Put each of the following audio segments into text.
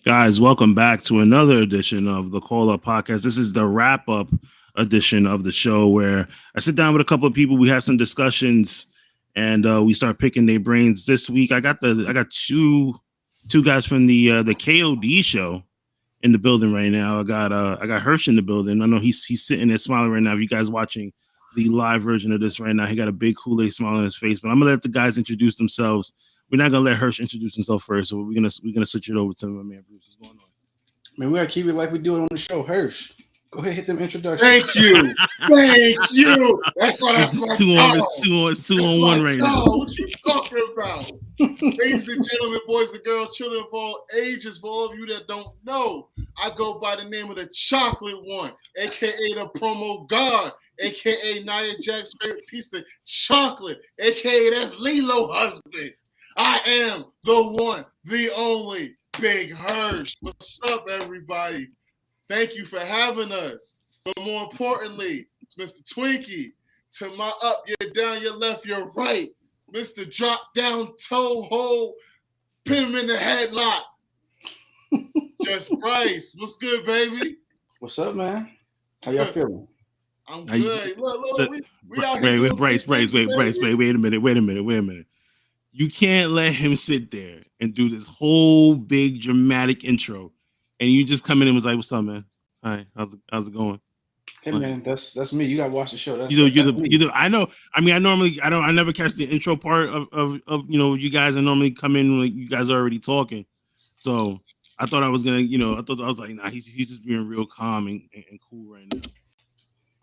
Guys, welcome back to another edition of the Call Up Podcast. This is the wrap up edition of the show where I sit down with a couple of people. We have some discussions and we start picking their brains. This week, I got two guys from the KOD show in the building right now. I got Hirsch in the building. I know he's sitting there smiling right now. If you guys watching the live version of this right now, he got a big Kool-Aid smile on his face. But I'm gonna let the guys introduce themselves. We're not gonna let Hirsch introduce himself first, so we're gonna switch it over to my man Bruce. What's going on? Man, we gotta keep it like we do it on the show. Hirsch, go ahead, hit them introductions. Thank you. That's what It's two on one right now. What you talking about? Ladies and gentlemen, boys and girls, children of all ages, for all of you that don't know, I go by the name of the Chocolate One, aka the Promo God, aka Nia Jack's favorite piece of chocolate, aka that's Lilo husband. I am the one, the only Big Hirsch. What's up, everybody? Thank you for having us. But more importantly, Mr. Twinkie, to my up, your down, your left, your right, Mr. Drop Down Toe Hole, pin him in the headlock. Just Bryce. What's good, baby? What's up, man? How y'all feeling? I'm good. Look, we out here. Wait, Bryce, wait a minute. You can't let him sit there and do this whole big dramatic intro, and you just come in and was like, "What's up, man? Hi, how's it going?" Hey, man, that's me. You gotta watch the show. I know. I mean, I never catch the intro part of you guys. I normally come in like you guys are already talking, so I thought I was gonna, I was like, nah, he's just being real calm and cool right now.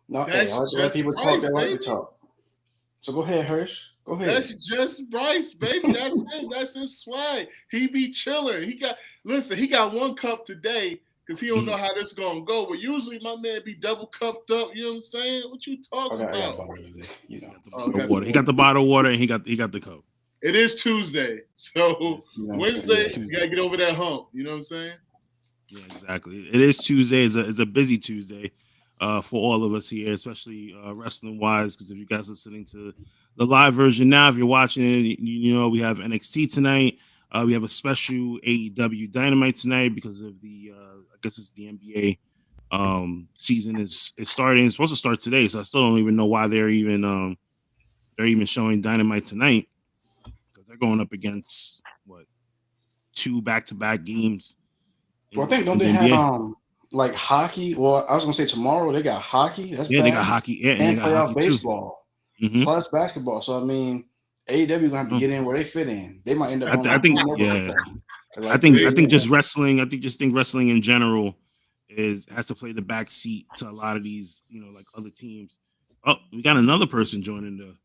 No, okay, I let people talk. They like to talk. So go ahead, Hirsch. Go ahead. That's just Bryce, baby. That's him. That's his swag. He be chilling. He got one cup today because he don't know how this gonna go. But usually my man be double cupped up. You know what I'm saying? What you talking about? He got the bottle of water and he got the cup. It is Tuesday, so Wednesday you gotta get over that hump. You know what I'm saying? Yeah, exactly. It is Tuesday. It's a busy Tuesday for all of us here, especially wrestling wise. Because if you guys are listening to the live version now, if you're watching it, we have NXT tonight. We have a special AEW Dynamite tonight because of the I guess it's the NBA season is starting. It's supposed to start today, so I still don't even know why they're even showing Dynamite tonight because they're going up against two back-to-back games. Well, I think don't they have like hockey? Well, I was gonna say tomorrow they got hockey. That's they got hockey. Yeah, and they got playoff baseball. Mm-hmm. Plus basketball. So I mean, AEW gonna have to get in where they fit in. They might end up. I think just wrestling. I think wrestling in general has to play the back seat to a lot of these, like other teams. Oh, we got another person joining the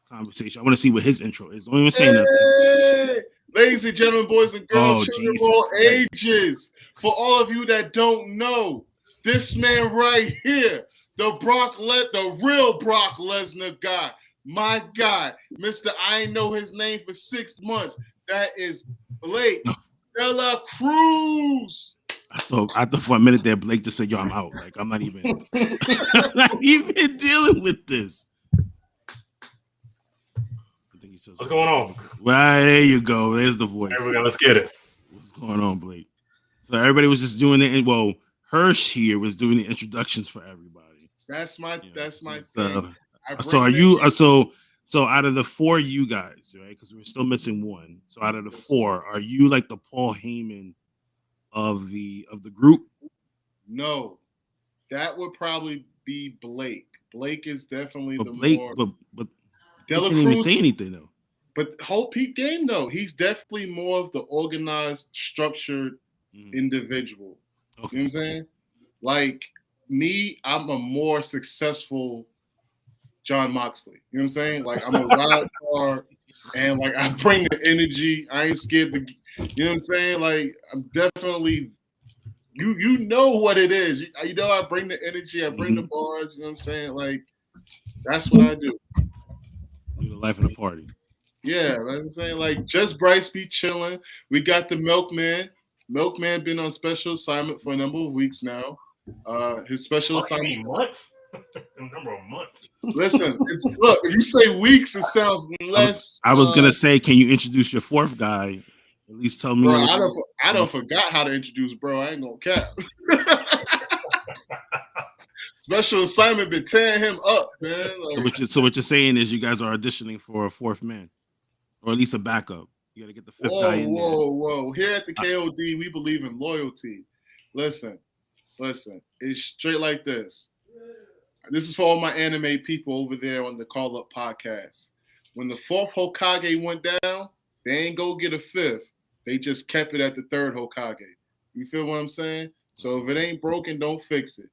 conversation. I want to see what his intro is. Don't even say nothing. Ladies and gentlemen, boys and girls, children of all ages. For all of you that don't know, this man right here. The real Brock Lesnar guy, my guy, Mr. I ain't know his name for 6 months. That is Blake De La Cruz. I thought for a minute there, Blake just said, "Yo, I'm out." Like I'm not even dealing with this. What's going on? Right, there you go. There's the voice. There we go. Let's get it. What's going on, Blake? So everybody was just doing it. Well, Hirsch here was doing the introductions for everybody. That's my thing. So are you? So out of the four, you guys, right? Because we're still missing one. So out of the four, are you like the Paul Heyman of the group? No, that would probably be Blake. Blake is definitely but he didn't even say anything though. But whole peak game though, he's definitely more of the organized, structured individual. Okay. You know what I'm saying? Like me, I'm a more successful John Moxley. You know what I'm saying? Like I'm a wild card and like I bring the energy. I ain't scared to, you know what I'm saying? Like I'm definitely, you know what it is. You know I bring the energy, I bring the bars, you know what I'm saying? Like that's what I do. You're the life of the party. Yeah, like I'm saying, like just Bryce be chilling. We got the Milkman. Milkman been on special assignment for a number of weeks now. His special assignment. Months? A number of months. Listen, look, if you say weeks, it sounds less. I was gonna say, can you introduce your fourth guy? At least tell me. Bro, I don't forgot how to introduce bro. I ain't gonna cap. Special assignment been tearing him up, man. Like, So what you're saying is you guys are auditioning for a fourth man, or at least a backup. You got to get the fifth guy in there. Whoa. Here at the KOD, we believe in loyalty. Listen. It's straight like this. This is for all my anime people over there on the Call Up podcast. When the fourth Hokage went down, they ain't go get a fifth. They just kept it at the third Hokage. You feel what I'm saying? So if it ain't broken, don't fix it.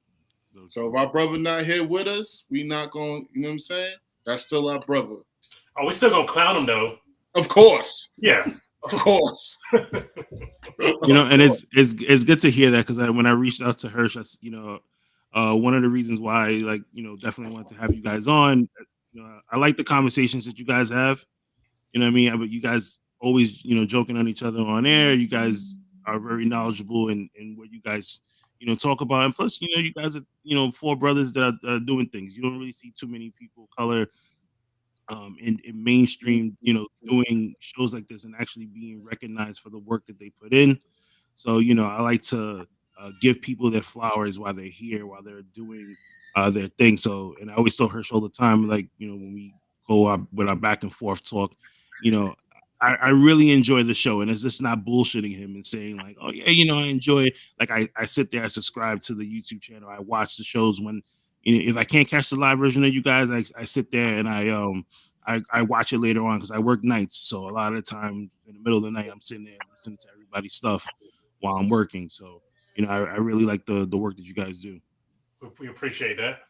So if our brother not here with us, we not going, you know what I'm saying? That's still our brother. Oh, we still gonna clown him though. Of course. Yeah. Of course. And it's good to hear that, because when I reached out to Hirsch, one of the reasons why, definitely wanted to have you guys on. I like the conversations that you guys have. You know what I mean? But you guys always, joking on each other on air. You guys are very knowledgeable in what you guys, talk about. And plus, you guys are, four brothers that are doing things. You don't really see too many people of color in mainstream, doing shows like this and actually being recognized for the work that they put in. So, I like to give people their flowers while they're here, while they're doing their thing. So, and I always tell Hirsch all the time, when we go with our back and forth talk, I really enjoy the show, and it's just not bullshitting him and saying like, oh yeah, I enjoy it. Like I sit there, I subscribe to the YouTube channel, I watch the shows when, if I can't catch the live version of you guys, I sit there and I watch it later on, because I work nights. So a lot of the time in the middle of the night, I'm sitting there listening to everybody's stuff while I'm working. So, I really like the work that you guys do. We appreciate that.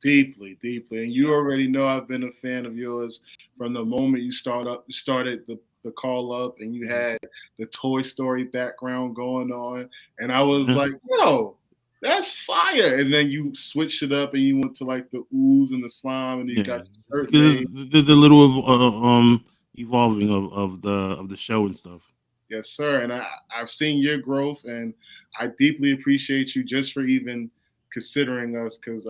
Deeply. And you already know I've been a fan of yours from the moment you started the Call Up, and you had the Toy Story background going on. And I was like, yo, that's fire. And then you switched it up and you went to like the ooze and the slime, and you got the little evolving of the show and stuff. Yes, sir. And I've seen your growth, and I deeply appreciate you just for even considering us, because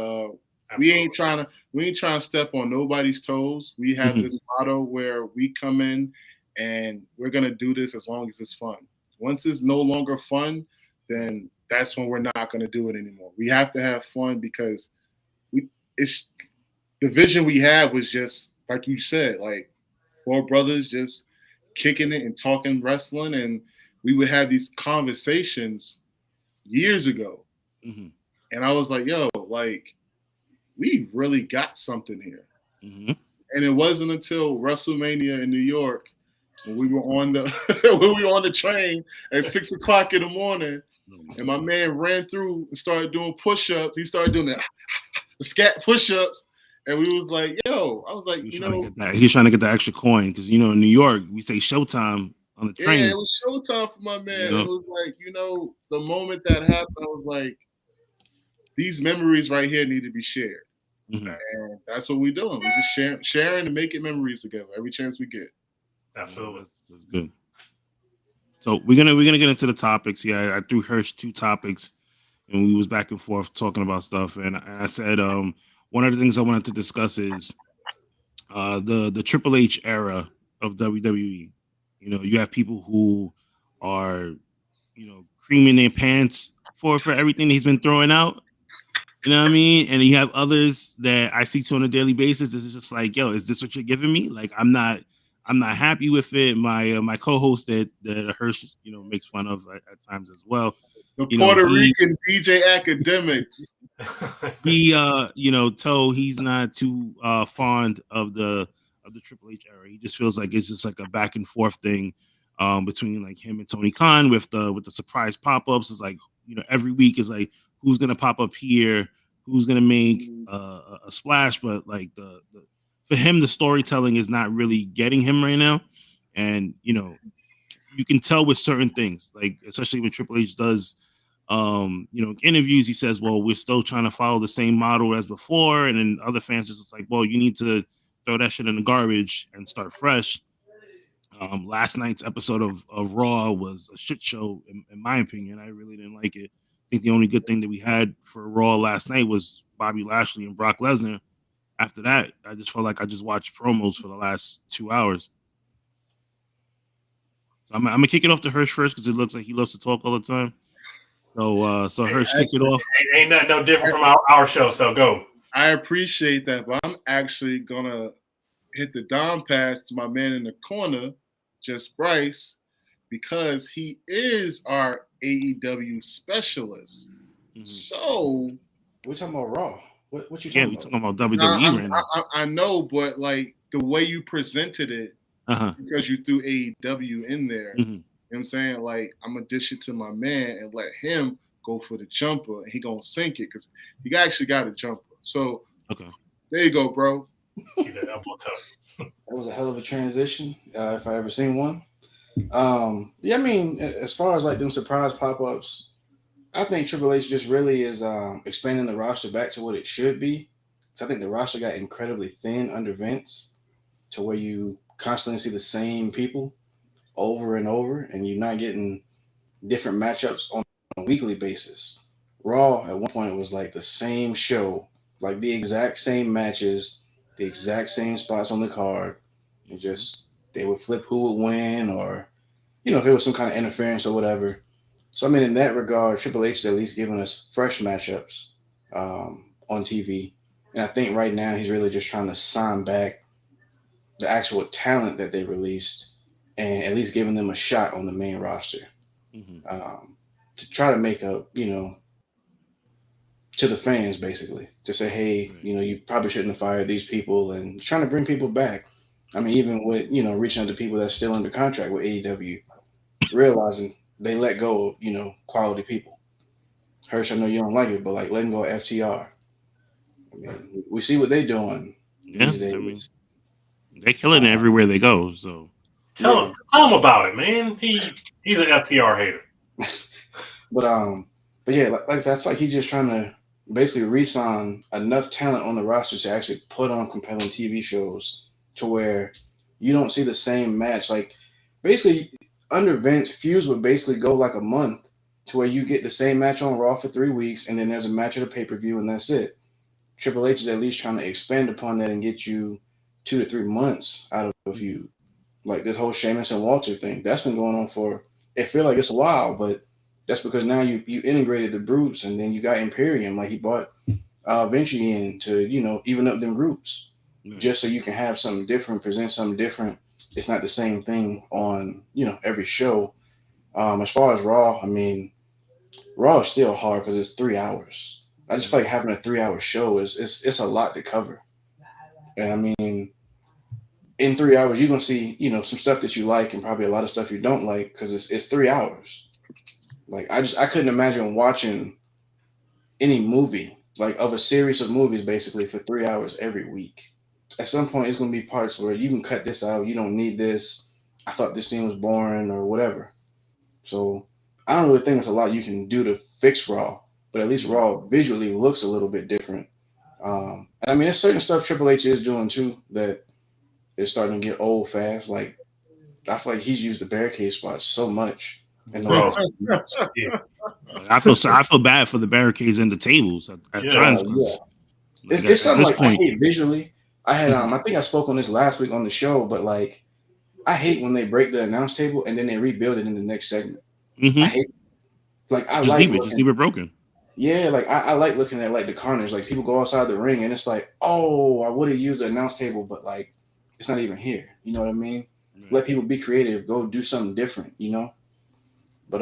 we ain't trying to step on nobody's toes. We have this motto where we come in and we're gonna do this as long as it's fun. Once it's no longer fun, then that's when we're not gonna do it anymore. We have to have fun, because it's the vision we had was just like you said, like four brothers just kicking it and talking wrestling, and we would have these conversations years ago. And I was like, yo, like, we really got something here. And it wasn't until WrestleMania in New York, when we were on the train at 6 o'clock in the morning, and my man ran through and started doing push-ups. He started doing the scat push-ups, and we was like, yo, I was like, he's trying to get the extra coin, because in New York we say showtime on the train. Yeah, it was showtime for my man. It was like, the moment that happened, I was like, these memories right here need to be shared. And that's what we're doing. We're just sharing and making memories together every chance we get. Absolutely. That's good. So we're gonna get into the topics. Yeah, I threw Hirsch 2 topics, and we was back and forth talking about stuff. And I said one of the things I wanted to discuss is the Triple H era of WWE. You have people who are creaming their pants for everything he's been throwing out. You know what I mean? And you have others that I speak to on a daily basis. It's just like, yo, is this what you're giving me? Like, I'm not happy with it. My co-host that Hirsch, makes fun of at times as well. The Puerto Rican DJ Academics. He, Toe, he's not too fond of the Triple H era. He just feels like it's just like a back and forth thing between like him and Tony Khan with the surprise pop-ups. It's like, every week is like, who's gonna pop up here, who's gonna make a splash, but like for him, the storytelling is not really getting him right now. And you can tell with certain things, like especially when Triple H does interviews, he says, well, we're still trying to follow the same model as before, and then other fans just like, well, you need to throw that shit in the garbage and start fresh. Last night's episode of Raw was a shit show, in my opinion. I really didn't like it. I think the only good thing that we had for Raw last night was Bobby Lashley and Brock Lesnar. After that, I just felt like I just watched promos for the last 2 hours. I'm gonna kick it off to Hirsch first because it looks like he loves to talk all the time. So Hirsch, kick it off. Ain't nothing no different from our show. So go. I appreciate that, but I'm actually gonna hit the Dom pass to my man in the corner, Just Bryce, because he is our AEW specialist. Mm-hmm. So we're talking about Raw. What you talking yeah, about? we talking about WWE right now. I know, but like the way you presented it, because you threw AEW in there, you know what I'm saying? Like, I'm gonna dish it to my man and let him go for the jumper, and he gonna sink it because he actually got a jumper. So there you go, bro. That was a hell of a transition, if I ever seen one. Yeah, I mean, as far as like them surprise pop-ups, I think Triple H just really is expanding the roster back to what it should be. So I think the roster got incredibly thin under Vince, to where you constantly see the same people over and over, and you're not getting different matchups on a weekly basis. Raw at one point was like the same show, like the exact same matches, the exact same spots on the card. And just they would flip who would win, or if it was some kind of interference or whatever. So I mean, in that regard, Triple H is at least giving us fresh matchups on TV, and I think right now he's really just trying to sign back the actual talent that they released, and at least giving them a shot on the main roster to try to make up, to the fans, basically, to say, hey, you probably shouldn't have fired these people, and trying to bring people back. I mean, even with, reaching out to people that's still under contract with AEW, realizing they let go of, quality people. Hirsch, I know you don't like it, but like letting go of FTR. I mean, we see what they're doing these days. I mean, they're killing it everywhere they go. So tell him about it, man. He's an FTR hater. But yeah, like I said, I feel like he's just trying to basically re-sign enough talent on the roster to actually put on compelling TV shows to where you don't see the same match. Like basically under Vince, feuds would basically go like a month to where you get the same match on Raw for 3 weeks, and then there's a match at a pay-per-view, and that's it. Triple H is at least trying to expand upon that and get you 2 to 3 months out of a feud. Like this whole Sheamus and Walter thing, that's been going on for, it feel like it's a while, but that's because now you integrated the Brutes, and then you got Imperium. Like he bought Vinci in to, even up them groups just so you can have something different, present something different. It's not the same thing on, every show. As far as Raw, I mean, Raw is still hard because it's 3 hours. I just feel like having a 3-hour show it's a lot to cover. And I mean, in 3 hours, you're gonna see, some stuff that you like and probably a lot of stuff you don't like because it's 3 hours. Like I couldn't imagine watching any movie, like of a series of movies, basically for 3 hours every week. At some point, it's gonna be parts where you can cut this out. You don't need this. I thought this scene was boring or whatever. So I don't really think there's a lot you can do to fix Raw, but at least Raw visually looks a little bit different. And I mean, there's certain stuff Triple H is doing too that is starting to get old fast. Like I feel like he's used the barricade spot so much. And I feel bad for the barricades and the tables at times. It's something like I hate visually. I had I think I spoke on this last week on the show, but like I hate when they break the announce table and then they rebuild it in the next segment. I hate just leave it broken. Yeah, like I like looking at like the carnage. Like people go outside the ring and it's like, oh, I would have used the announce table, but like it's not even here. You know what I mean? Right. Let people be creative, go do something different, But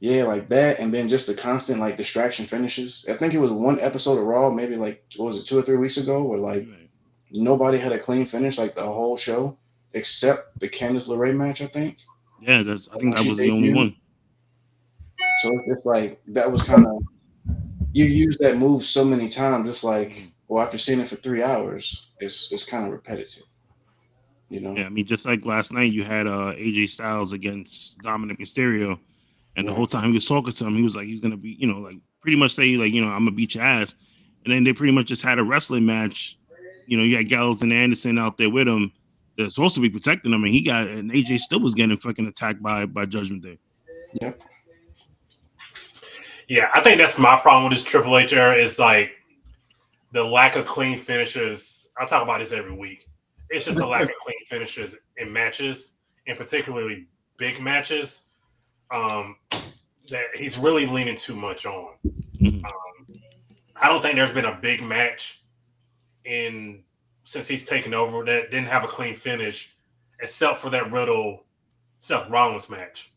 yeah, like that, and then just the constant like distraction finishes. I think it was one episode of Raw, maybe like what was it 2 or 3 weeks ago, where like nobody had a clean finish like the whole show except the Candice LeRae match. I think. Yeah, I think that was the only one. So it's like that was kind of you use that move so many times. It's like, well, after seeing it for 3 hours, it's kind of repetitive. Yeah, I mean, just like last night, you had AJ Styles against Dominic Mysterio, and the whole time he was talking to him, he was like, he's gonna be, like pretty much say like, I'm gonna beat your ass, and then they pretty much just had a wrestling match. You had Gallows and Anderson out there with him. They're supposed to be protecting him, and AJ still was getting fucking attacked by Judgment Day. Yep. Yeah, I think that's my problem with this Triple H era is like the lack of clean finishes. I talk about this every week. It's just the lack of clean finishes in matches, and particularly big matches that he's really leaning too much on. Mhm. I don't think there's been a big match since he's taken over that didn't have a clean finish, except for that Riddle Seth Rollins match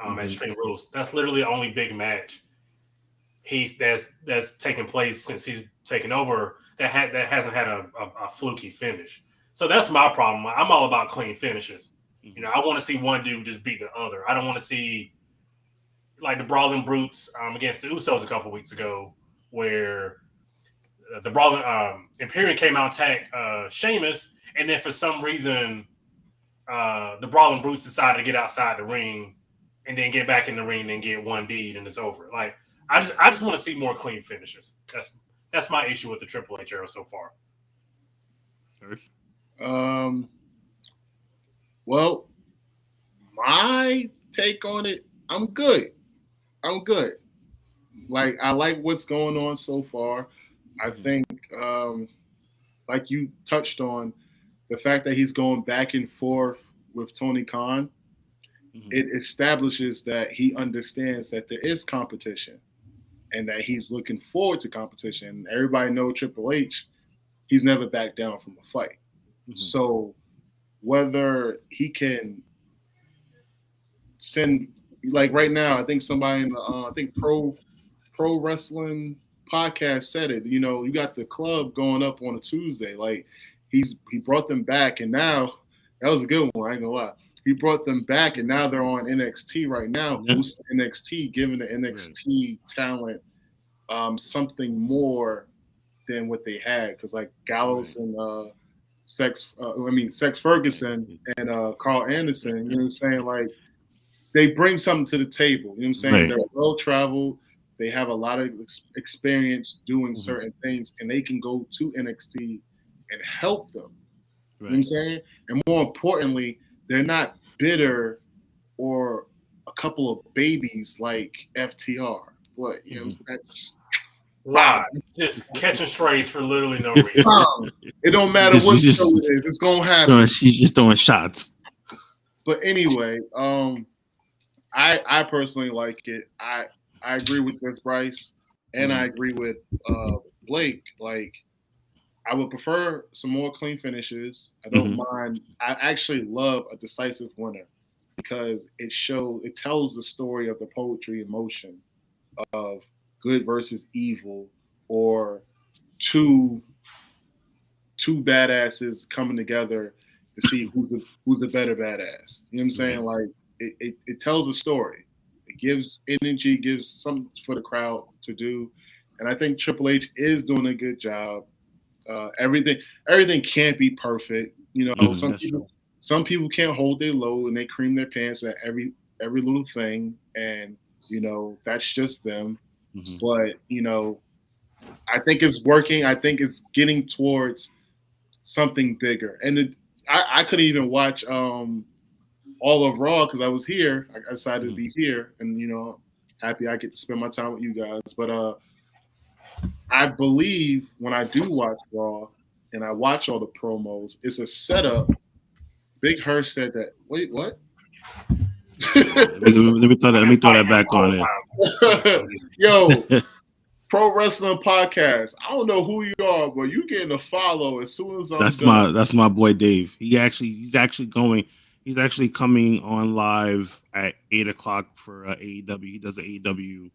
at Extreme Rules. That's literally the only big match that's taken place since he's taken over that hasn't had a fluky finish. So that's my problem. I'm all about clean finishes. You know, I want to see one dude just beat the other. I don't want to see like the Brawling Brutes against the Usos a couple weeks ago, where the Brawling Imperium came out and attacked Sheamus, and then for some reason the Brawling Brutes decided to get outside the ring and then get back in the ring and get one deed and it's over. Like I just want to see more clean finishes. That's my issue with the Triple H era so far. Well, my take on it, I'm good. Like I like what's going on so far. I think, like you touched on, the fact that he's going back and forth with Tony Khan, it establishes that he understands that there is competition and that he's looking forward to competition. Everybody knows Triple H, he's never backed down from a fight. So whether he can send, like right now, I think somebody in the I think pro wrestling podcast said it. You know, you got the club going up on a Tuesday. Like he brought them back, and now that was a good one. I ain't gonna lie. He brought them back, and now they're on NXT right now. Boosting NXT, giving the NXT talent something more than what they had. Because like Gallows and Sex Ferguson and Carl Anderson, you know what I'm saying? Like they bring something to the table. You know what I'm saying? Right. They're well traveled. They have a lot of experience doing certain things, and they can go to NXT and help them. You know what I'm saying? And more importantly, they're not bitter or a couple of babies like FTR. What? You know, that's Wow. Just catching strays for literally no reason. It don't matter what show it is. It's going to happen. She's just throwing shots. But anyway, I personally like it. I agree with this, Bryce, and I agree with Blake. Like, I would prefer some more clean finishes. I don't mind. I actually love a decisive winner because it tells the story of the poetry in motion of good versus evil, or two badasses coming together to see who's a better badass. You know what I'm saying? Like it tells a story. It gives energy, gives something for the crowd to do. And I think Triple H is doing a good job. Everything can't be perfect. You know, some people can't hold their load and they cream their pants at every little thing, and you know that's just them. But you know, I think it's working. I think it's getting towards something bigger. And I couldn't even watch all of Raw because I was here. I decided to be here, and you know, happy I get to spend my time with you guys. But I believe when I do watch Raw and I watch all the promos, it's a setup. Big Hurst said that. Wait, what? let me throw that back on it. Yo, Pro Wrestling Podcast. I don't know who you are, but you getting a follow as soon as I'm done. That's my boy Dave. He's actually coming on live at 8:00 for AEW. He does an AEW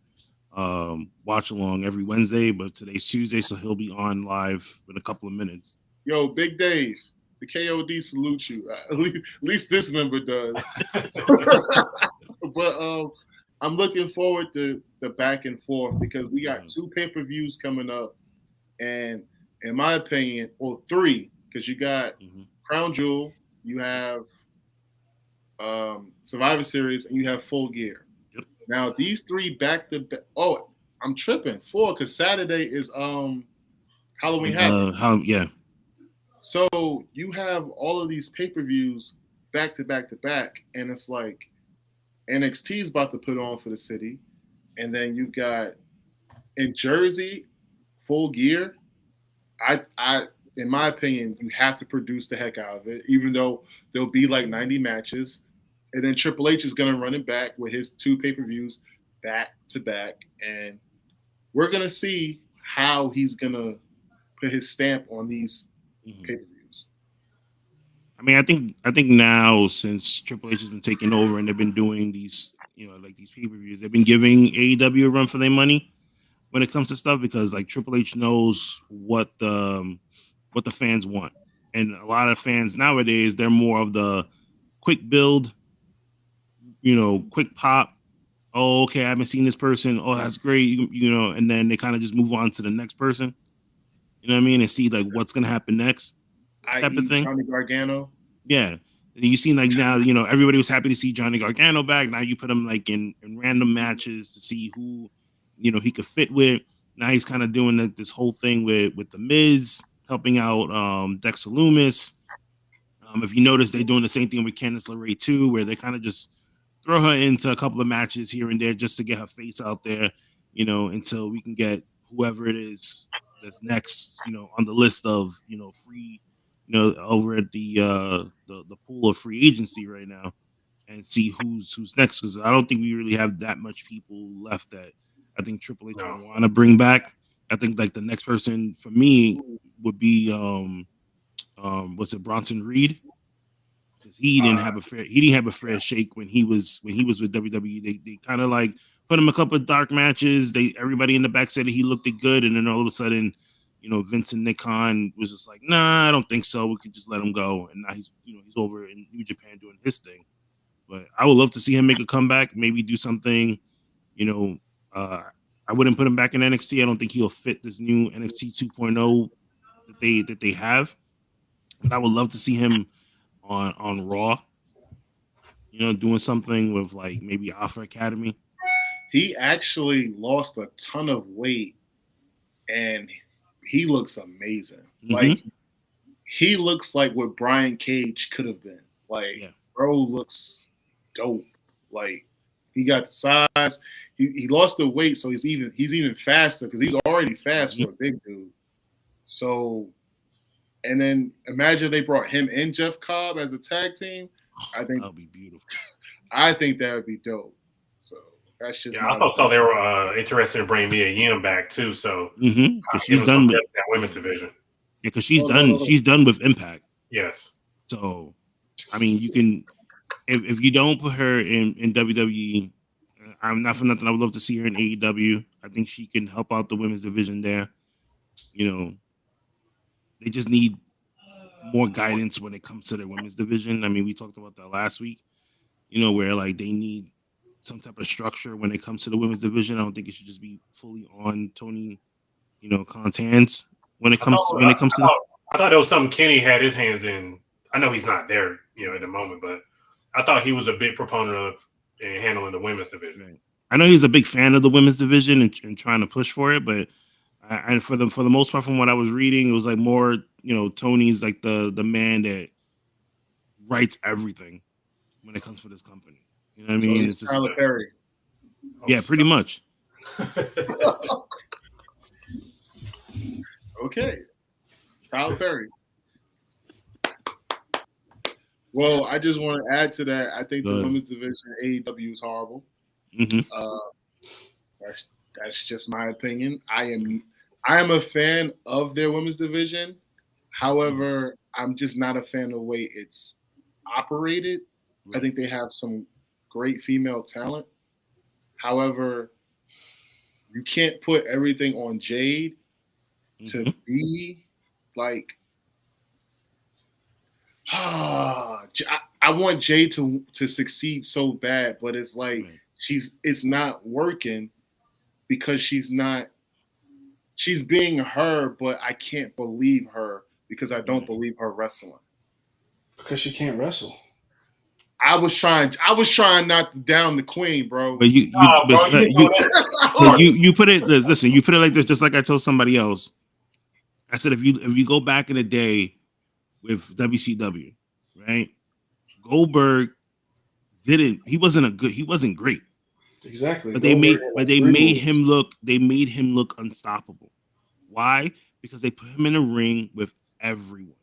watch along every Wednesday, but today's Tuesday, so he'll be on live in a couple of minutes. Yo, Big Dave, the KOD salutes you. At least this member does. But I'm looking forward to the back and forth because we got 2 pay-per-views coming up, and in my opinion, well, 3, because you got Crown Jewel, you have Survivor Series, and you have Full Gear. Now these 3 back to back. Oh, I'm tripping. 4 because Saturday is Halloween Havoc. So you have all of these pay-per-views back to back to back, and it's like NXT is about to put on for the city, and then you got in Jersey Full Gear. I in my opinion, you have to produce the heck out of it, even though there'll be like 90 matches. And then Triple H is going to run it back with his 2 pay-per-views back to back. And we're going to see how he's going to put his stamp on these pay-per-views. I mean, I think now since Triple H has been taking over and they've been doing these, like these pay-per-views, they've been giving AEW a run for their money when it comes to stuff, because like Triple H knows what the fans want. And a lot of fans nowadays, they're more of the quick build, quick pop. Oh, okay, I haven't seen this person. Oh, that's great. And then they kind of just move on to the next person. You know what I mean? And see like what's gonna happen next, type of thing. Johnny Gargano. Yeah. You see, like now, everybody was happy to see Johnny Gargano back. Now you put him like in random matches to see who, he could fit with. Now he's kind of doing this whole thing with the Miz, helping out Dexter Lumis. If you notice, they're doing the same thing with Candice LeRae too, where they kind of just throw her into a couple of matches here and there just to get her face out there, until we can get whoever it is that's next, on the list of, free, over at the pool of free agency right now, and see who's next. Because I don't think we really have that much people left that I think Triple H would want to bring back. I think like the next person for me would be was it Bronson Reed? Because he didn't have a fair shake when he was with WWE. They kind of like put him a couple of dark matches. Everybody in the back said that he looked good, and then all of a sudden, Vince and Nick Khan was just like, nah, I don't think so. We could just let him go. And now he's over in New Japan doing his thing. But I would love to see him make a comeback, maybe do something, I wouldn't put him back in NXT. I don't think he'll fit this new NXT 2.0 that they have. But I would love to see him on Raw, doing something with like maybe Alpha Academy. He actually lost a ton of weight and he looks amazing. Mm-hmm. Like he looks like what Brian Cage could have been. Like bro looks dope. Like he got the size. He lost the weight, so he's even faster because he's already fast for a big dude. So, and then imagine they brought him and Jeff Cobb as a tag team. I think that'd be beautiful. I think that would be dope. So that's just I also saw they were interested in bringing Mia Yim back too. So because she's done with that women's division. Yeah, because she's done with Impact. Yes. So, I mean, you can if you don't put her in WWE. I'm not for nothing. I would love to see her in AEW. I think she can help out the women's division there. They just need more guidance when it comes to the women's division. I mean, we talked about that last week, where like they need some type of structure when it comes to the women's division. I don't think it should just be fully on Tony, Khan's hands when it comes to. I thought it was something Kenny had his hands in. I know he's not there, at the moment, but I thought he was a big proponent of handling the women's division. Right. I know he's a big fan of the women's division and trying to push for it, but for the most part, from what I was reading, it was like more, Tony's like the man that writes everything when it comes for this company. You know what I mean? It's Tyler Perry. Yeah, pretty much. Okay, Tyler Perry. Well, I just want to add to that. I think the women's division AEW is horrible. Mm-hmm. That's just my opinion. I am a fan of their women's division. However, I'm just not a fan of the way it's operated. Right. I think they have some great female talent. However, you can't put everything on Jade to be like. I want Jade to succeed so bad, but it's like it's not working because she's being her, but I can't believe her because I don't believe her wrestling. Because she can't wrestle. I was trying not to down the queen, bro. But you put it. Listen, you put it like this, just like I told somebody else. I said if you go back in the day with WCW, right? Goldberg he wasn't great. Exactly. But they made him look unstoppable. Why? Because they put him in a ring with everyone.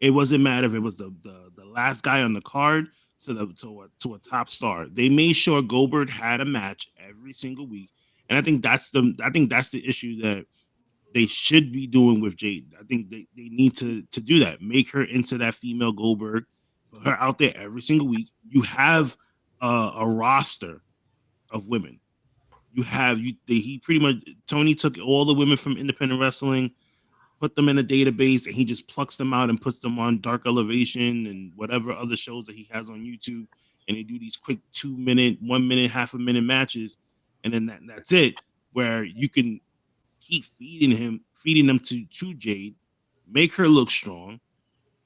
It wasn't matter if it was the last guy on the card to a top star. They made sure Goldberg had a match every single week, and I think that's the issue that they should be doing with Jade. I think they need to do that. Make her into that female Goldberg, put her out there every single week. You have a roster of women. He pretty much Tony took all the women from independent wrestling, put them in a database, and he just plucks them out and puts them on Dark Elevation and whatever other shows that he has on YouTube. And they do these quick 2 minute, 1 minute, half a minute matches, and then that's it. Where you can keep feeding them to Jade, make her look strong,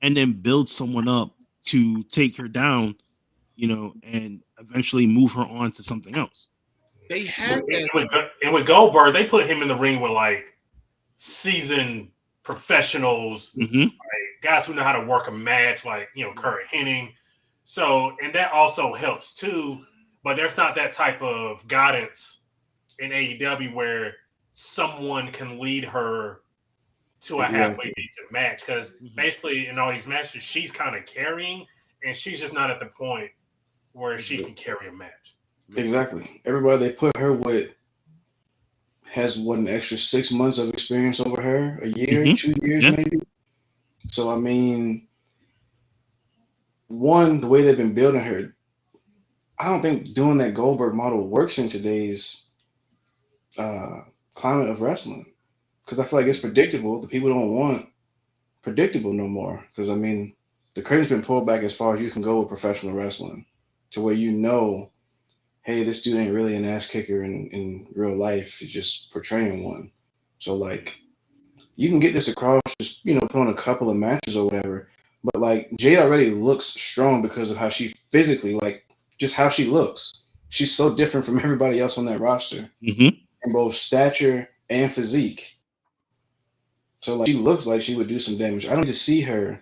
and then build someone up to take her down, and eventually move her on to something else. They had that. And with Goldberg, they put him in the ring with like seasoned professionals, like guys who know how to work a match, like Kurt Hennig. So, and that also helps too. But there's not that type of guidance in AEW where someone can lead her to a halfway decent match, because basically in all these matches she's kind of carrying, and she's just not at the point where she can carry a match. Exactly. Everybody they put her with has an extra 6 months of experience over her, a year, 2 years maybe. So I mean, the way they've been building her, I don't think doing that Goldberg model works in today's climate of wrestling, because I feel like it's predictable. The people don't want predictable no more, because I mean the curtain's been pulled back as far as you can go with professional wrestling, to where hey, this dude ain't really an ass kicker in real life. He's just portraying one. So like, you can get this across just put on a couple of matches or whatever. But like, Jade already looks strong because of how she physically, like just how she looks. She's so different from everybody else on that roster in both stature and physique. So like, she looks like she would do some damage. I don't just see her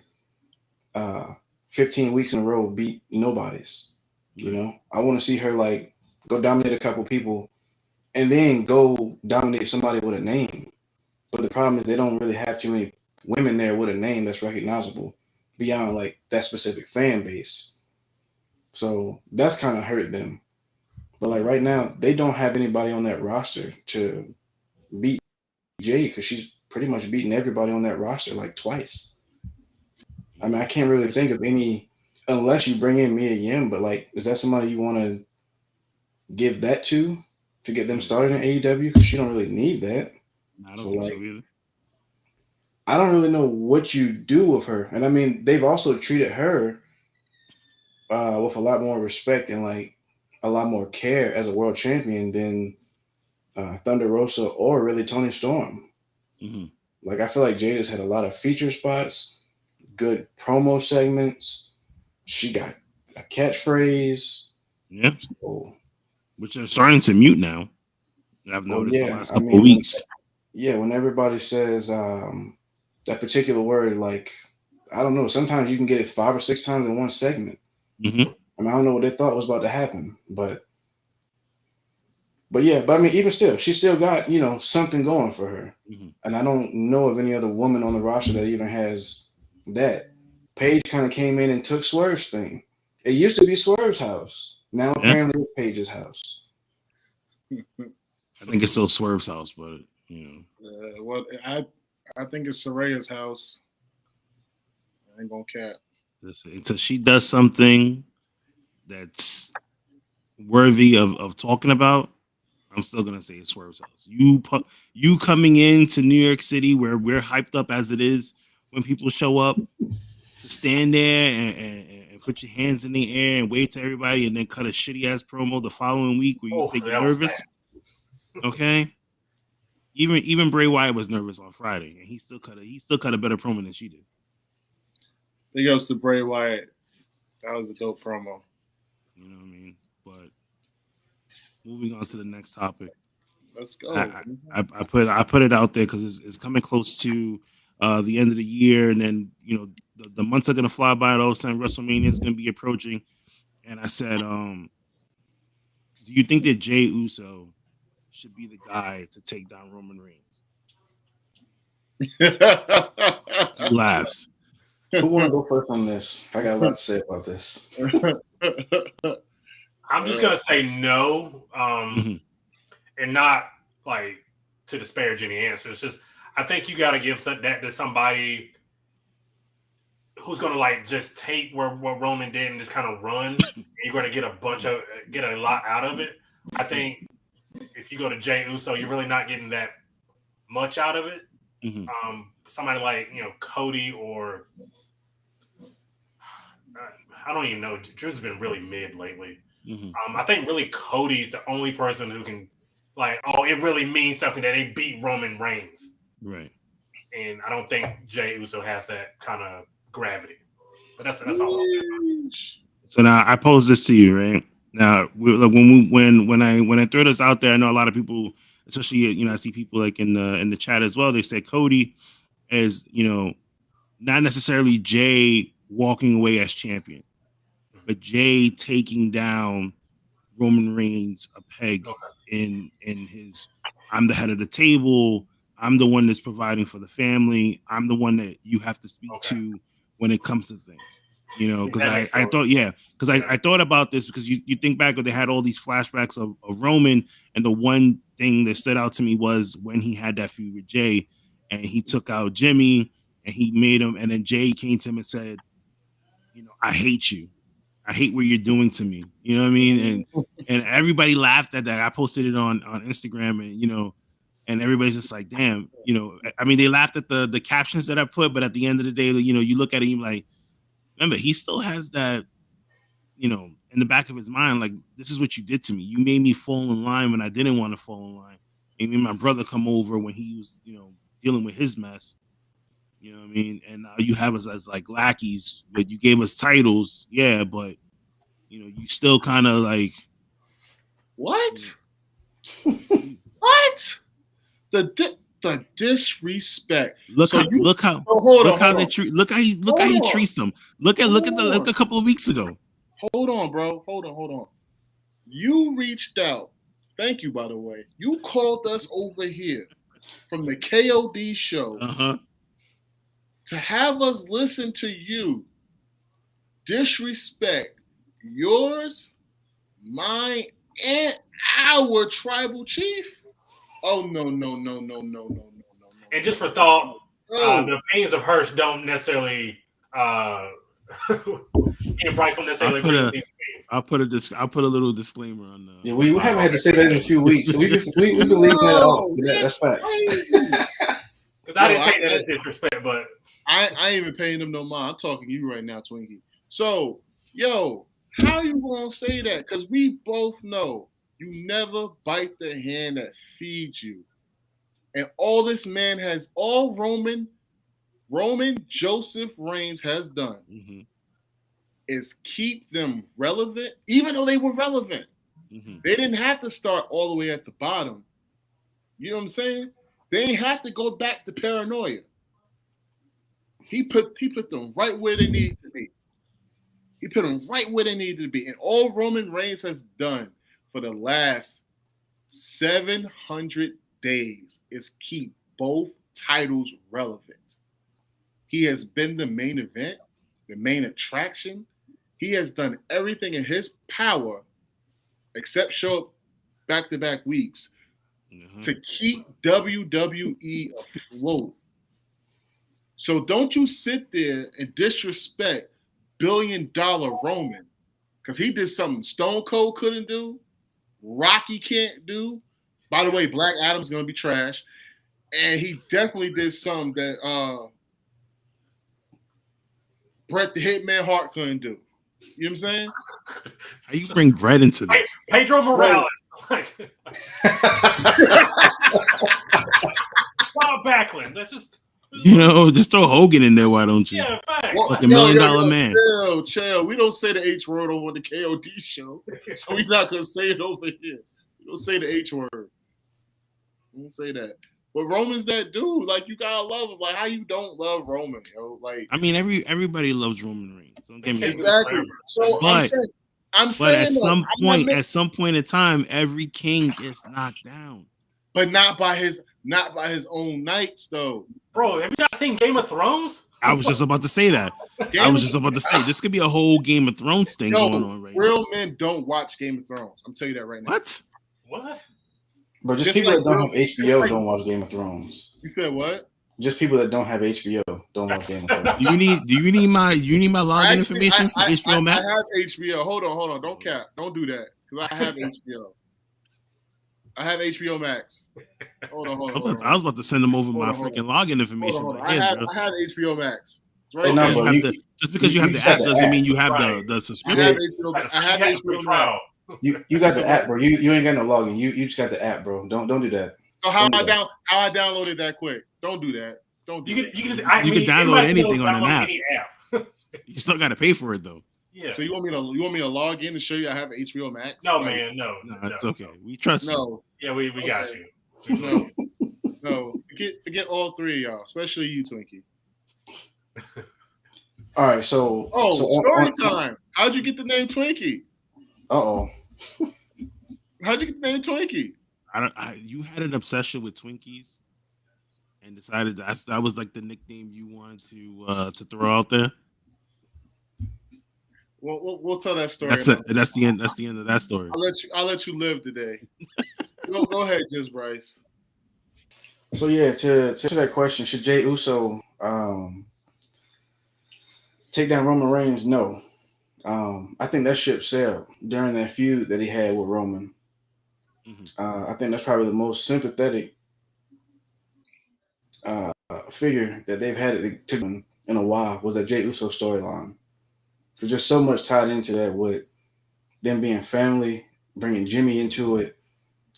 15 weeks in a row beat nobodies. I want to see her like go dominate a couple people and then go dominate somebody with a name. But the problem is they don't really have too many women there with a name that's recognizable beyond like that specific fan base. So that's kind of hurt them. But like right now, they don't have anybody on that roster to beat Jay, because she's pretty much beaten everybody on that roster like twice. I mean, I can't really think of any, unless you bring in Mia Yim, but like, is that somebody you want to give that to get them started in AEW? Because she don't really need that. I don't think so either. I don't really know what you do with her. And I mean, they've also treated her with a lot more respect and like a lot more care as a world champion than Thunder Rosa or really Toni Storm. Like, I feel like Jade has had a lot of feature spots, good promo segments. She got a catchphrase. Yeah. So, which are starting to mute now. I've noticed the last couple of weeks. When everybody says that particular word, like, I don't know, sometimes you can get it 5 or 6 times in one segment. I mean, I don't know what they thought was about to happen, but I mean, even still, she still got, something going for her. And I don't know of any other woman on the roster that even has that. Paige kind of came in and took Swerve's thing. It used to be Swerve's house. Now apparently it's Paige's house. I think it's still Swerve's house, but well, I think it's Soraya's house. I ain't gonna cap. Listen, until she does something that's worthy of talking about, I'm still gonna say it's Swerve's house. You coming into New York City, where we're hyped up as it is when people show up, to stand there and put your hands in the air and wave to everybody, and then cut a shitty ass promo the following week where you say you're nervous. Okay. Even Bray Wyatt was nervous on Friday, and he still cut a better promo than she did. Big ups to Bray Wyatt. That was a dope promo. You know what I mean? But moving on to the next topic. Let's go. I put it out there because it's coming close to the end of the year, and then the months are gonna fly by. All of a sudden, WrestleMania is gonna be approaching, and I said, do you think that Jey Uso should be the guy to take down Roman Reigns? He laughs. Who want to go first on this? I got a lot to say about this. I'm just gonna say no, and not like to disparage any answer. It's just I think you got to give that to somebody who's gonna like just take what Roman did and just kind of run. And you're gonna get a lot out of it. I think if you go to Jey Uso, you're really not getting that much out of it. Somebody like Cody or I don't even know. Drew's been really mid lately. I think really Cody's the only person who can it really means something that they beat Roman Reigns. Right. And I don't think Jey Uso has that kind of gravity. But that's all I'll say. So now I pose this to you, right? Now when I throw this out there, I know a lot of people, especially I see people like in the chat as well. They say Cody is not necessarily Jey walking away as champion, but Jey taking down Roman Reigns a peg in his. I'm the head of the table. I'm the one that's providing for the family. I'm the one that you have to speak to when it comes to things. Because I thought about this because you think back when they had all these flashbacks of Roman, and the one thing that stood out to me was when he had that feud with Jey, and he took out Jimmy, and he made him, and then Jey came to him and said, I hate you. I hate what you're doing to me. You know what I mean? And everybody laughed at that. I posted it on Instagram, and and everybody's just like, damn, I mean, they laughed at the captions that I put, but at the end of the day, you look at it, and you're like, remember, he still has that, in the back of his mind, like, this is what you did to me. You made me fall in line when I didn't want to fall in line. Made me and my brother come over when he was, dealing with his mess. You know what I mean? And now you have us as like lackeys, but you gave us titles, yeah, but you still kind of like what? What? The disrespect. Look how he treats them. Look at a couple of weeks ago. Hold on, bro. Hold on. You reached out. Thank you, by the way. You called us over here from the KOD show to have us listen to you disrespect yours, mine, and our tribal chief. Oh no. And just for thought, the opinions of Hirsch don't necessarily Bryce don't necessarily agree with these things. I'll put a little disclaimer on that. Yeah, we haven't had to say that in a few weeks. So we believe that off. That's facts. Because I didn't take that as disrespect, but I ain't even paying them no mind. I'm talking to you right now, Twinkie. So, how you gonna say that? Because we both know you never bite the hand that feeds you. And all this man has, all Roman Joseph Reigns has done is keep them relevant, even though they were relevant. They didn't have to start all the way at the bottom. You know what I'm saying? They ain't have to go back to paranoia. He put them right where they needed to be. He put them right where they needed to be. And all Roman Reigns has done for the last 700 days is keep both titles relevant. He has been the main event, the main attraction. He has done everything in his power, except show up back-to-back weeks, to keep WWE afloat. So don't you sit there and disrespect billion-dollar Roman, because he did something Stone Cold couldn't do, Rocky can't do. By the way, Black Adam's going to be trash. And he definitely did something that Bret the Hitman Hart couldn't do. You know what I'm saying? How you bring Bret into this? Pedro Morales. Bob Backlund. That's just... just throw Hogan in there, why don't you? Yeah, facts. Like $1 million man. Chill. We don't say the H word over the KOD show, so we're not going to say it over here. We don't say the H word. We don't say that. But Roman's that dude. Like, you gotta love him. Like, how you don't love Roman, yo? Like, I mean, everybody loves Roman Reigns. Don't get me exactly. So I'm saying at some point in time, every king gets knocked down. But not by his own knights, though. Bro, have you not seen Game of Thrones? I was just about to say that. I was just about to say this could be a whole Game of Thrones thing going on right now. Real men don't watch Game of Thrones. I'm telling you that right now. What? But just people that don't have HBO don't watch Game of Thrones. You said what? Just people that don't have HBO don't watch Game of Thrones. Do you need my login information for HBO Max? I have HBO. Hold on. Don't cap. Don't do that because I have HBO. I have HBO Max. Hold on. I was about to send them over my freaking login information. Hold on. I have HBO Max. Right now, just because you have the app doesn't mean you have the subscription. I have HBO trial. You got the app, bro. You ain't got no login. You just got the app, bro. Don't do that. So how I downloaded that quick? Don't do that. Don't do that. You can download anything on an app. You still got to pay for it thoe. Yeah. So you want me to log in and show you I have HBO Max? No, man, no, it's okay. We trust you. Yeah, we got you. No. Forget all three of y'all, especially you, Twinkie. All right, so story time. How'd you get the name Twinkie? How'd you get the name Twinkie? You had an obsession with Twinkies and decided that was like the nickname you wanted to throw out there. We'll tell that story. That's the end of that story. I'll let you live today. Go ahead, just Bryce. So yeah, to that question, should Jey Uso take down Roman Reigns? No. I think that ship sailed during that feud that he had with Roman. I think that's probably the most sympathetic figure that they've had in a while was that Jey Uso storyline. There's just so much tied into that with them being family, bringing Jimmy into it.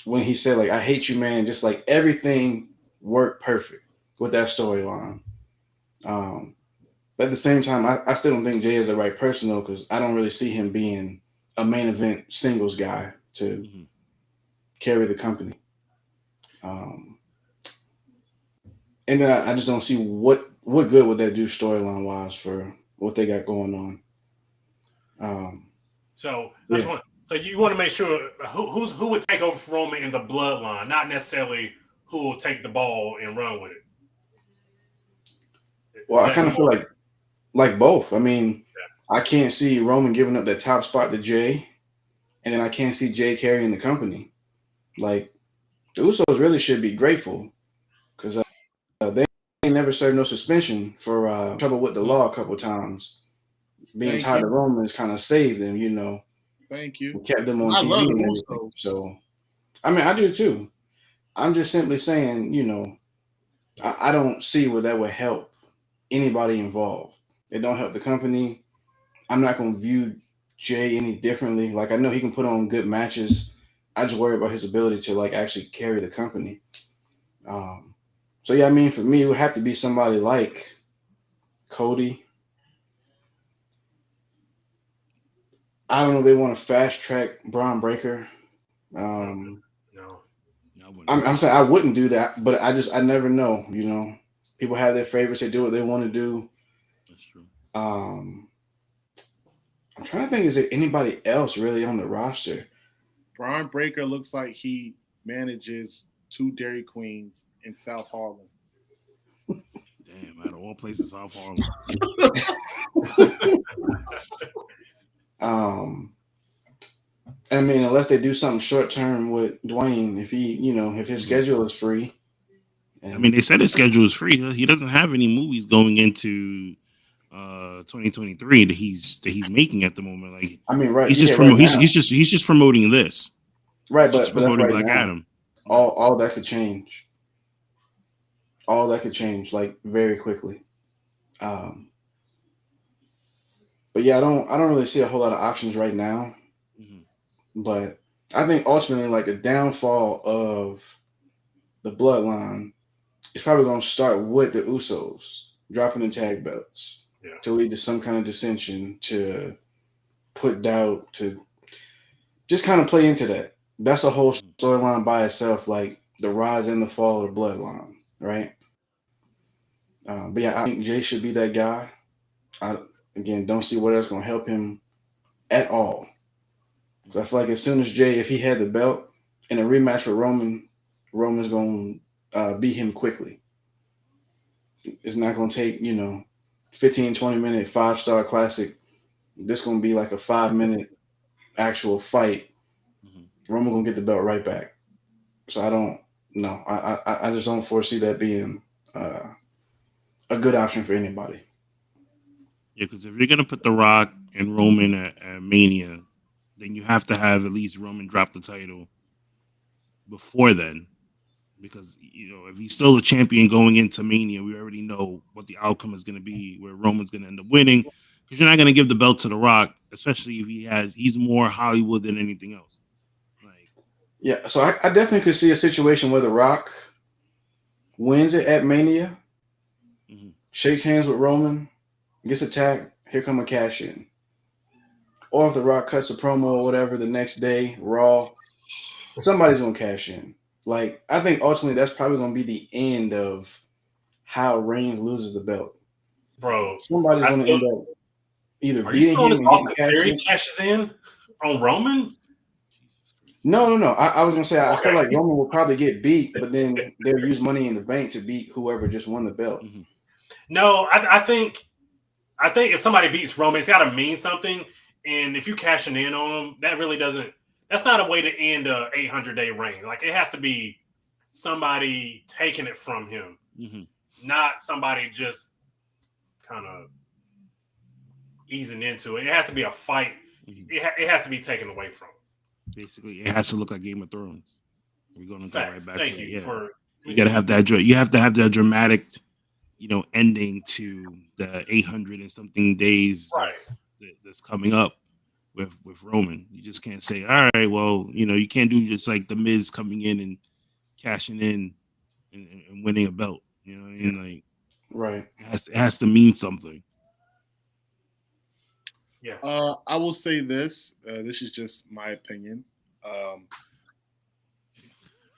When he said, like, I hate you, man, just like everything worked perfect with that storyline. But at the same time, I still don't think Jey is the right person, though, because I don't really see him being a main event singles guy to carry the company. And then I just don't see what good would that do storyline wise for what they got going on. So you want to make sure who would take over for Roman in the bloodline, not necessarily who will take the ball and run with it. Well, I kind of feel like both. I mean, I can't see Roman giving up that top spot to Jey, and then I can't see Jey carrying the company. Like, the Usos really should be grateful because they ain't never served no suspension for trouble with the law a couple times. Being tied to Romans kind of saved them, you know. Thank you. We kept them on I TV love and everything. So, I mean, I do too. I'm just simply saying, you know, I don't see where that would help anybody involved. It don't help the company. I'm not going to view Jey any differently. Like, I know he can put on good matches. I just worry about his ability to, like, actually carry the company. So, yeah, I mean, for me, it would have to be somebody like Cody. I don't know if they want to fast track Braun Breaker. No. I'm saying I wouldn't do that, but I never know, you know. People have their favorites, they do what they want to do. That's true. I'm trying to think, is there anybody else really on the roster? Braun Breaker looks like he manages 2 Dairy Queens in South Harlem. Damn, out of all places, South Harlem. I mean, unless they do something short term with Dwayne, if his schedule is free. I mean, they said his schedule is free. He doesn't have any movies going into 2023 that he's making at the moment. Like, I mean, right? He's just he's just promoting this. Right, but promoting Black Adam. All that could change. All that could change, like, very quickly. But yeah, I don't really see a whole lot of options right now. But I think ultimately, like, the downfall of the bloodline is probably going to start with the Usos dropping the tag belts to lead to some kind of dissension, to put doubt, to just kind of play into that. That's a whole storyline by itself, like the rise and the fall of the bloodline, right? But yeah, I think Jey should be that guy. I, again, don't see what else going to help him at all. Because I feel like as soon as Jey, if he had the belt in a rematch with Roman, Roman's going to beat him quickly. It's not going to take, 15, 20-minute 5-star classic. This gonna be like a 5-minute actual fight. Roman gonna get the belt right back. So I don't know. I just don't foresee that being a good option for anybody. Yeah, because if you're gonna put The Rock and Roman at Mania, then you have to have at least Roman drop the title before then. Because if he's still a champion going into Mania, we already know what the outcome is going to be, where Roman's going to end up winning. Because you're not going to give the belt to The Rock, especially if he's more Hollywood than anything else. Yeah, so I definitely could see a situation where The Rock wins it at Mania, shakes hands with Roman, gets attacked, here come a cash in. Or if The Rock cuts a promo or whatever the next day, Raw, somebody's going to cash in. Like, I think ultimately that's probably going to be the end of how Reigns loses the belt. Bro, somebody's going to end up either are you beating still on him this and getting Austin cashed Theory in. cashes in on Roman? No. I was going to say, I feel like Roman will probably get beat, but then they'll use Money in the Bank to beat whoever just won the belt. No, I think if somebody beats Roman, it's got to mean something. And if you cashing in on him, that really doesn't. That's not a way to end a 800-day reign. Like, it has to be somebody taking it from him, not somebody just kind of easing into it. It has to be a fight. It has to be taken away from him. Basically, it has to look like Game of Thrones. We're going to go right back Thank to you. it. You got to have that. You have to have that dramatic, ending to the 800 and something days that's coming up with Roman. You just can't say, all right, well, you can't do just like the Miz coming in and cashing in and winning a belt. You know what I mean? Like, right. It has to mean something. Yeah. I will say this. This is just my opinion.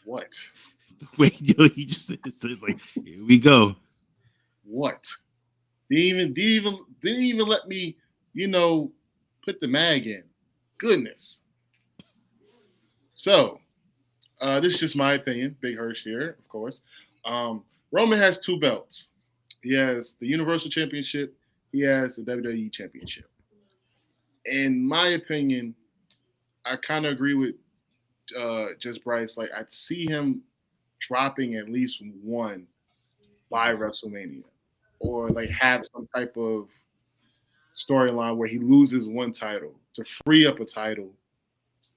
What? Wait, he just said it's like, here we go. What? Didn't even let me, put the mag in. Goodness. So, this is just my opinion. Big Hirsch here, of course. Roman has 2 belts. He has the Universal Championship. He has the WWE Championship. In my opinion, I kind of agree with just Bryce. Like, I see him dropping at least one by WrestleMania, or like have some type of storyline where he loses one title to free up a title.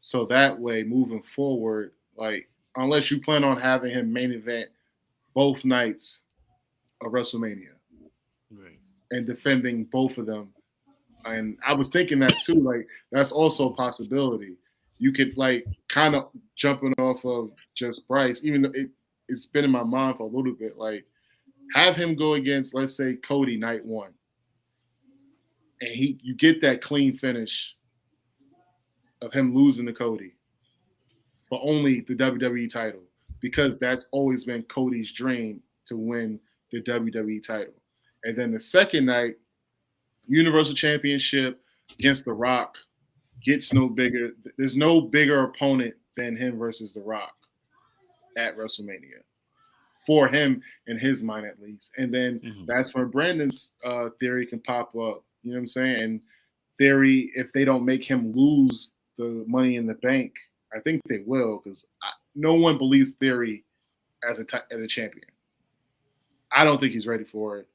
So that way, moving forward, like, unless you plan on having him main event both nights of WrestleMania, right, and defending both of them. And I was thinking that too, like, that's also a possibility. You could, like, kind of jumping off of just Bryce, even though it's been in my mind for a little bit, like, have him go against, let's say, Cody night 1. And you get that clean finish of him losing to Cody for only the WWE title, because that's always been Cody's dream to win the WWE title. And then the second night, Universal Championship against The Rock gets no bigger. There's no bigger opponent than him versus The Rock at WrestleMania, for him, in his mind at least. And then that's where Brandon's theory can pop up. You know what I'm saying? And theory, if they don't make him lose the Money in the Bank, I think they will, because no one believes Theory as a champion. I don't think he's ready for it.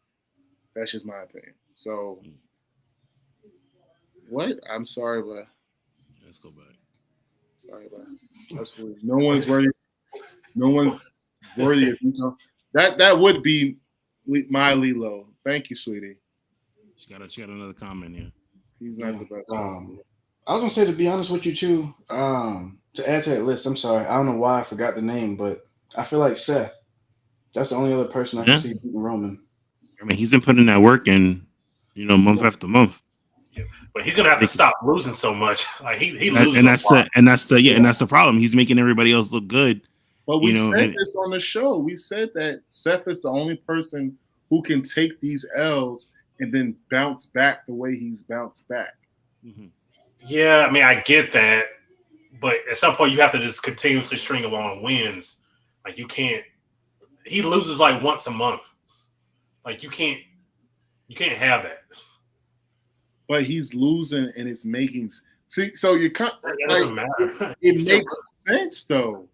That's just my opinion. So, what? I'm sorry, but let's go back. Sorry, but absolutely, no one's ready. No one's worthy of that would be my Lilo. Thank you, sweetie. She got another comment here. He's not the best. I was gonna say, to be honest with you too, to add to that list, I'm sorry, I don't know why I forgot the name, but I feel like Seth. That's the only other person I can see beating Roman. I mean, he's been putting that work in, month after month. Yeah. But he's gonna have to stop losing so much. Like, he loses, and that's the problem. He's making everybody else look good. But we said this on the show. We said that Seth is the only person who can take these L's and then bounce back the way he's bounced back. Yeah, I mean, I get that, but at some point you have to just continuously string along wins. Like, you can't. He loses like once a month. Like, you You can't have that. But he's losing and it's making. See, so you can't. That doesn't matter. It makes sense though.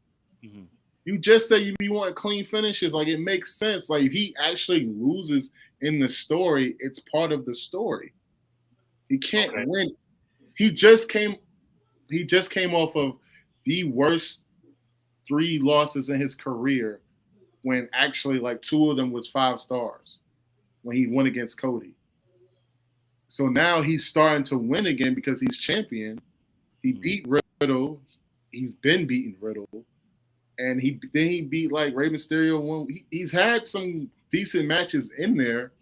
Mm-hmm. You just said you want clean finishes. Like it makes sense. Like if he actually loses in the story, it's part of the story. He can't win. He just came off of the worst 3 losses in his career, when actually like 2 of them was 5 stars when he won against Cody. So now he's starting to win again because he's champion. He beat Riddle. He's been beating Riddle. And he beat like Rey Mysterio. He's had some decent matches in there,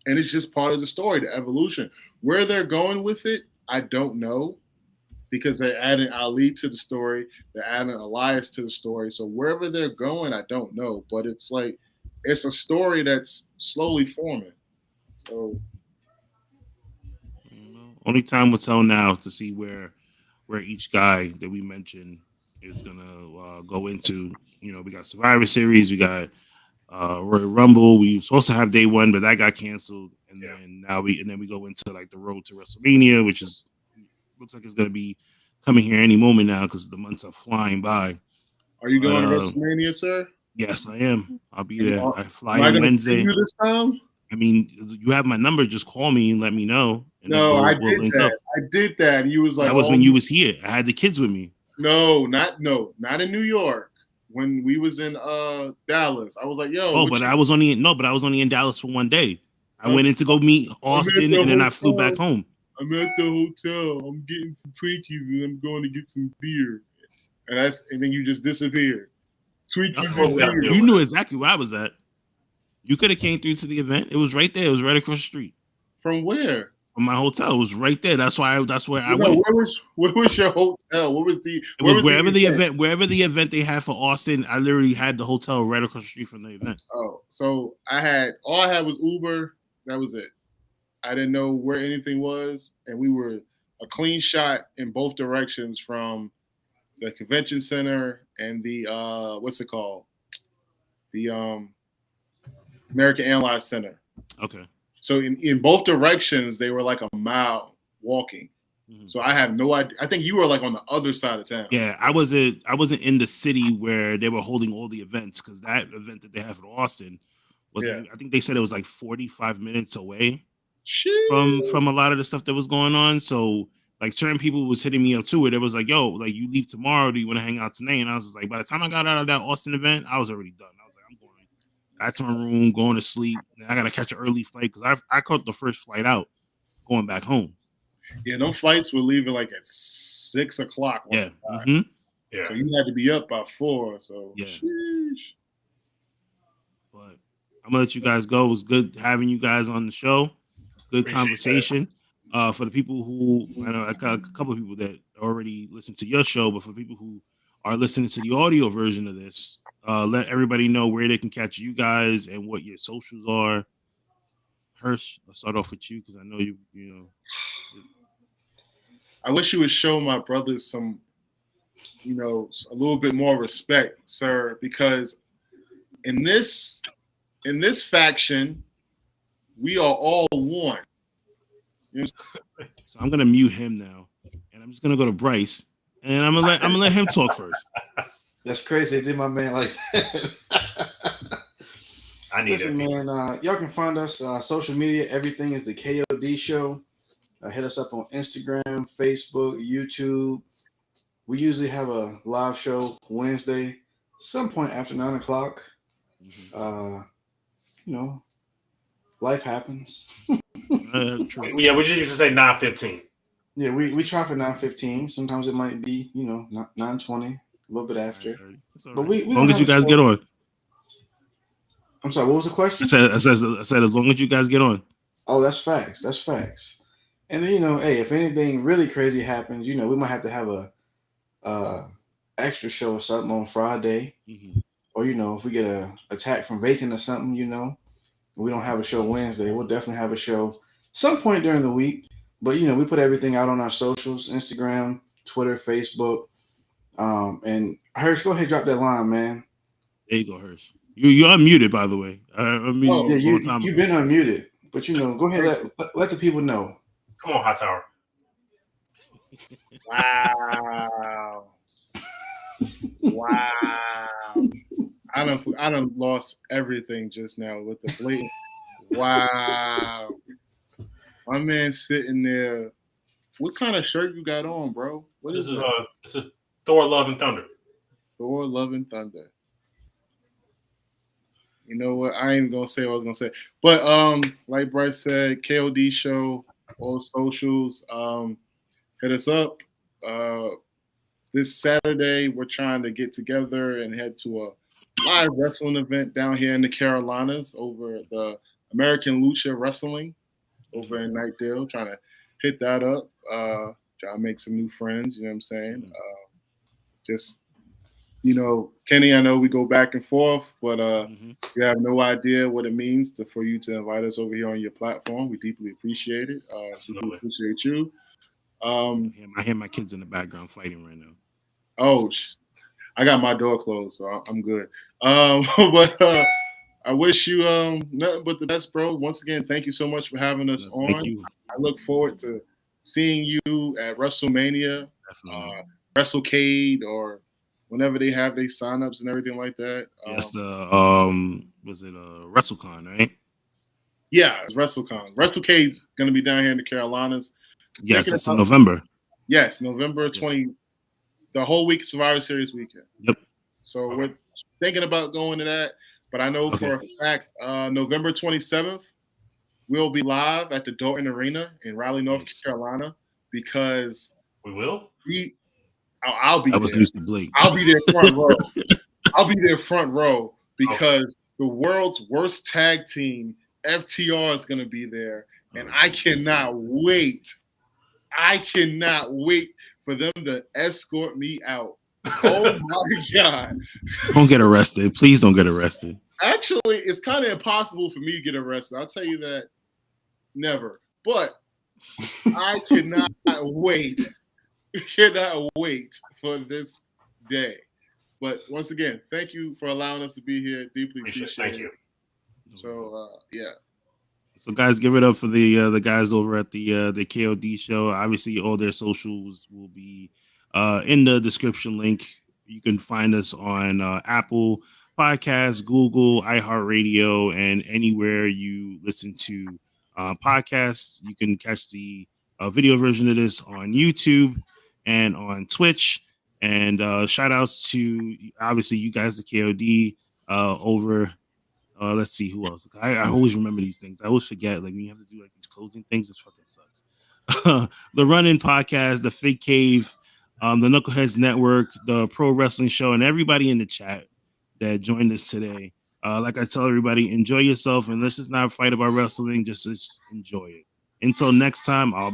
and it's just part of the story, the evolution. Where they're going with it, I don't know, because they're adding Ali to the story, they're adding Elias to the story. So wherever they're going, I don't know. But it's like it's a story that's slowly forming. So only time will tell now to see where each guy that we mentioned is gonna go into. You know, we got Survivor Series, we got Royal Rumble. We were supposed to have day 1, but that got canceled, and then we go into like the road to WrestleMania, which looks like it's gonna be coming here any moment now because the months are flying by. Are you going to WrestleMania, sir? Yes, I am. I'll be there. I fly on Wednesday. See you this time? I mean, you have my number. Just call me and let me know. And no, we'll I did that. up. I did that. And you was like, that was when you was here. I had the kids with me. No, not in New York. When we was in Dallas, I was like, "Yo." But I was only in Dallas for one day. I went in to go meet Austin, and then I flew back home. I'm at the hotel. I'm getting some Twinkies, and I'm going to get some beer. And then you just disappeared. Twinkies and beer. You knew exactly where I was at. You could have came through to the event. It was right there. It was right across the street. From where? From my hotel. It was right there. That's where I went. Where was your hotel? Wherever the event they had for Austin. I literally had the hotel right across the street from the event. Oh, so all I had was Uber. That was it. I didn't know where anything was, and we were a clean shot in both directions from the convention center and the what's it called? The American Airlines Center. Okay. So in both directions, they were like a mile walking. Mm-hmm. So I have no idea. I think you were like on the other side of town. Yeah, I wasn't in the city where they were holding all the events, because that event that they have in Austin was I think they said it was like 45 minutes away from a lot of the stuff that was going on. So like certain people was hitting me up too, where they was like, "Yo, like you leave tomorrow? Do you want to hang out tonight?" And I was just like, by the time I got out of that Austin event, I was already done. I was like, I'm going back to my room, going to sleep. I gotta catch an early flight because I caught the first flight out going back home. Yeah, no flights were leaving like at 6 o'clock. Yeah. Mm-hmm. Yeah. So you had to be up by 4. So yeah. Sheesh. But I'm gonna let you guys go. It was good having you guys on the show. Good conversation. For the people who I know, I got a couple of people that already listened to your show, but for people who are listening to the audio version of this, let everybody know where they can catch you guys and what your socials are. Hirsch, I'll start off with you because I know you know. I wish you would show my brothers some, a little bit more respect, sir, because in this faction, we are all one. So I'm gonna mute him now, and I'm just gonna go to Bryce, and I'm gonna let him talk first. That's crazy. They did my man like that. I need man. Y'all can find us social media. Everything is the KOD Show. Hit us up on Instagram, Facebook, YouTube. We usually have a live show Wednesday, some point after 9 o'clock. Mm-hmm. Life happens. Yeah, we usually say 9:15. Yeah, we try for 9:15. Sometimes it might be, 9:20, a little bit after. Right. But we as long as you guys get on. I'm sorry, what was the question? I said as long as you guys get on. Oh, that's facts. That's facts. And then, hey, if anything really crazy happens, we might have to have a extra show or something on Friday. Mm-hmm. Or, if we get a attack from Bacon or something, we don't have a show Wednesday, we'll definitely have a show some point during the week. But, we put everything out on our socials, Instagram, Twitter, Facebook. And Hirsch, go ahead, drop that line, man. There you go, Hirsch. You're unmuted, by the way. You've been unmuted. But go ahead, let the people know. Come on, Hightower. Wow. Wow. I done lost everything just now with the blatant. Wow. My man sitting there. What kind of shirt you got on, bro? What This is is that? this is Thor: Love and Thunder. Thor: Love and Thunder. You know what? I ain't gonna say what I was gonna say. But like Bryce said, KOD show, all socials. Hit us up. This Saturday, we're trying to get together and head to a live wrestling event down here in the Carolinas over at the American Lucha Wrestling over in Knightdale. Trying to hit that up. Try to make some new friends. You know what I'm saying? Just Kenny, I know we go back and forth, but you have no idea what it means for you to invite us over here on your platform. We deeply appreciate it. Deeply appreciate you. I hear my kids in the background fighting right now. Oh, I got my door closed, so I'm good. But I wish you nothing but the best, bro. Once again, thank you so much for having us on. Thank you. I look forward to seeing you at WrestleMania, WrestleCade, or whenever they have their signups and everything like that. Yes, was it WrestleCon, right? Yeah, it's WrestleCon. WrestleCade's gonna be down here in the Carolinas. Yes, it's in November. Yes, November 20. The whole week, Survivor Series weekend. Yep. So we're thinking about going to that, but I know for a fact November 27th we'll be live at the Dorton Arena in Raleigh, North Carolina, because we will. I'll be. I was used to Blake. I'll be there front row. I'll be there front row because the world's worst tag team, FTR, is going to be there, and I cannot wait. I cannot wait for them to escort me out. Oh my God. Don't get arrested. Please don't get arrested. Actually, it's kind of impossible for me to get arrested. I'll tell you that. Never. But I cannot wait. Cannot wait for this day. But once again, thank you for allowing us to be here. Deeply appreciate it. Thank you. So yeah. So guys, give it up for the guys over at the KOD show. Obviously, all their socials will be in the description link. You can find us on Apple Podcasts, Google, iHeartRadio, and anywhere you listen to podcasts. You can catch the video version of this on YouTube and on Twitch. And shout outs to obviously you guys, the KOD over. Let's see who else. I always remember these things. I always forget. Like when you have to do like these closing things, this fucking sucks. The Run-In Podcast, the Fake Cave, the Knuckleheads Network, the Pro Wrestling Show, and everybody in the chat that joined us today. Like I tell everybody, enjoy yourself and let's just not fight about wrestling. Just enjoy it. Until next time, I'll